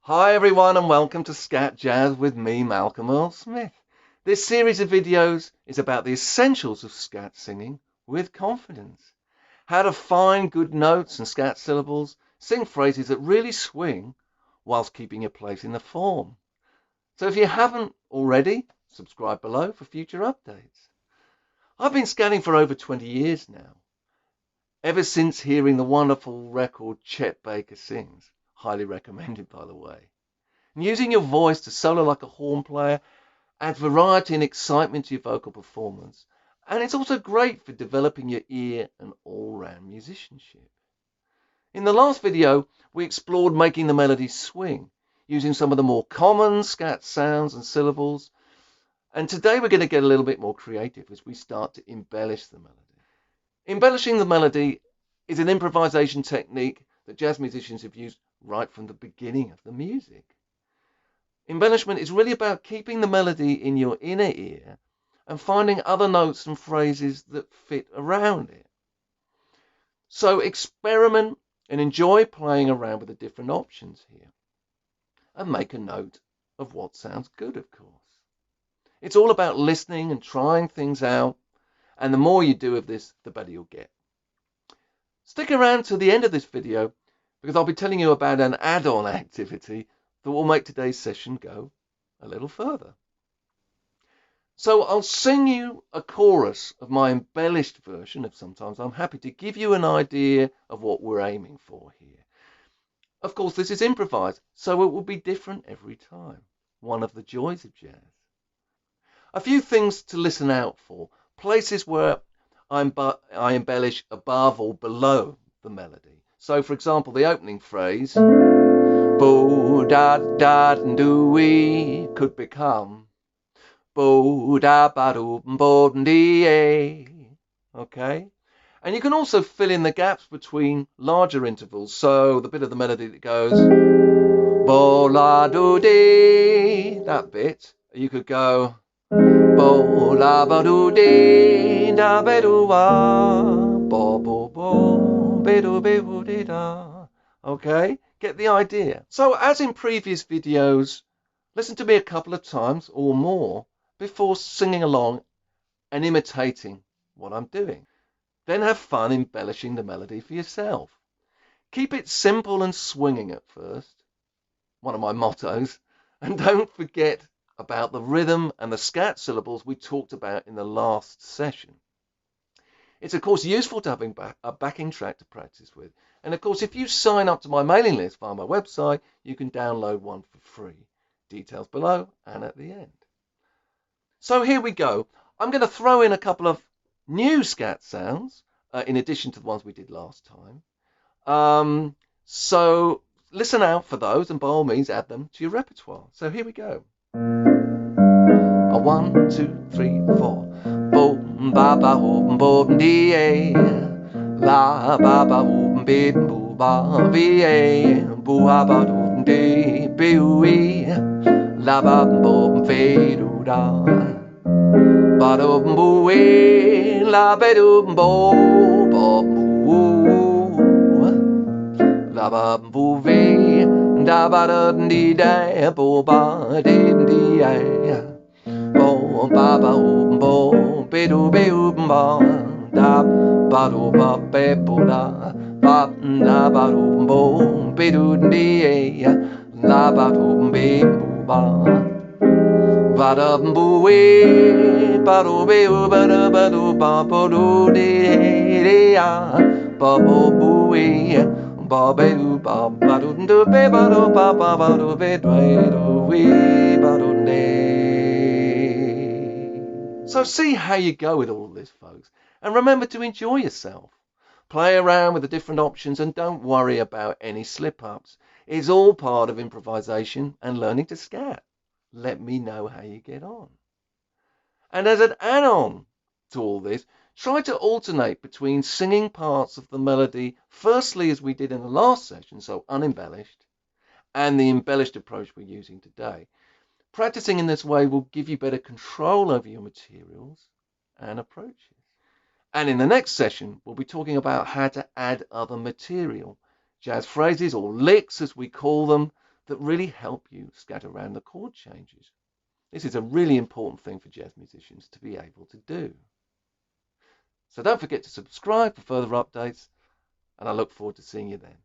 Hi everyone and welcome to Scat Jazz with me, Malcolm Earl Smith. This series of videos is about the essentials of scat singing with confidence. How to find good notes and scat syllables, sing phrases that really swing whilst keeping your place in the form. So if you haven't already, subscribe below for future updates. I've been scatting for over 20 years now, ever since hearing the wonderful record Chet Baker Sings, highly recommended by the way. And using your voice to solo like a horn player adds variety and excitement to your vocal performance. And it's also great for developing your ear and all-round musicianship. In the last video, we explored making the melody swing, using some of the more common scat sounds and syllables. And today we're going to get a little bit more creative as we start to embellish the melody. Embellishing the melody is an improvisation technique that jazz musicians have used right from the beginning of the music. Embellishment is really about keeping the melody in your inner ear and finding other notes and phrases that fit around it. So experiment and enjoy playing around with the different options here. And make a note of what sounds good, of course. It's all about listening and trying things out, and the more you do of this, the better you'll get. Stick around to the end of this video because I'll be telling you about an add-on activity that will make today's session go a little further. So I'll sing you a chorus of my embellished version of Sometimes I'm Happy to give you an idea of what we're aiming for here. Of course, this is improvised, so it will be different every time. One of the joys of jazz. A few things to listen out for. Places where I embellish above or below the melody. So, for example, the opening phrase, bo da da do we, could become bo da ba do bo dee. Okay? And you can also fill in the gaps between larger intervals. So the bit of the melody that goes bo la do dee, that bit, you could go bo la ba do dee da be do wa bo bo bo be do dee da. Okay? Get the idea. So as in previous videos, listen to me a couple of times or more before singing along and imitating what I'm doing. Then have fun embellishing the melody for yourself. Keep it simple and swinging at first, one of my mottos, and don't forget about the rhythm and the scat syllables we talked about in the last session. It's of course useful to have a backing track to practice with. And of course, if you sign up to my mailing list via my website, you can download one for free. Details below and at the end. So here we go. I'm going to throw in a couple of new scat sounds in addition to the ones we did last time. So listen out for those and by all means add them to your repertoire. So here we go. 1, 2, 3, 4. Boom ba ba hoom boom dee la ba ba hoom bid boo ba vie boo ha ba doom dee bee la ba boom fe doo da ba doom boo la be doom bo bo boo la ba boo ve da ba da dee da bo ba dee dee bo ba ba bo be do ba da ba do ba be bo da ba da ba do bo be do dee la ba do be bo ba va da bo we ba do be ba da ba do ba bo do dee ba bo bo we ba be do ba ba do be ba do ba do be do we ba do dee. So see how you go with all this, folks. And remember to enjoy yourself. Play around with the different options and don't worry about any slip-ups. It's all part of improvisation and learning to scat. Let me know how you get on. And as an add-on to all this, try to alternate between singing parts of the melody, firstly as we did in the last session, so unembellished, and the embellished approach we're using today. Practicing in this way will give you better control over your materials and approaches. And in the next session, we'll be talking about how to add other material, jazz phrases or licks as we call them, that really help you scat around the chord changes. This is a really important thing for jazz musicians to be able to do. So don't forget to subscribe for further updates, and I look forward to seeing you then.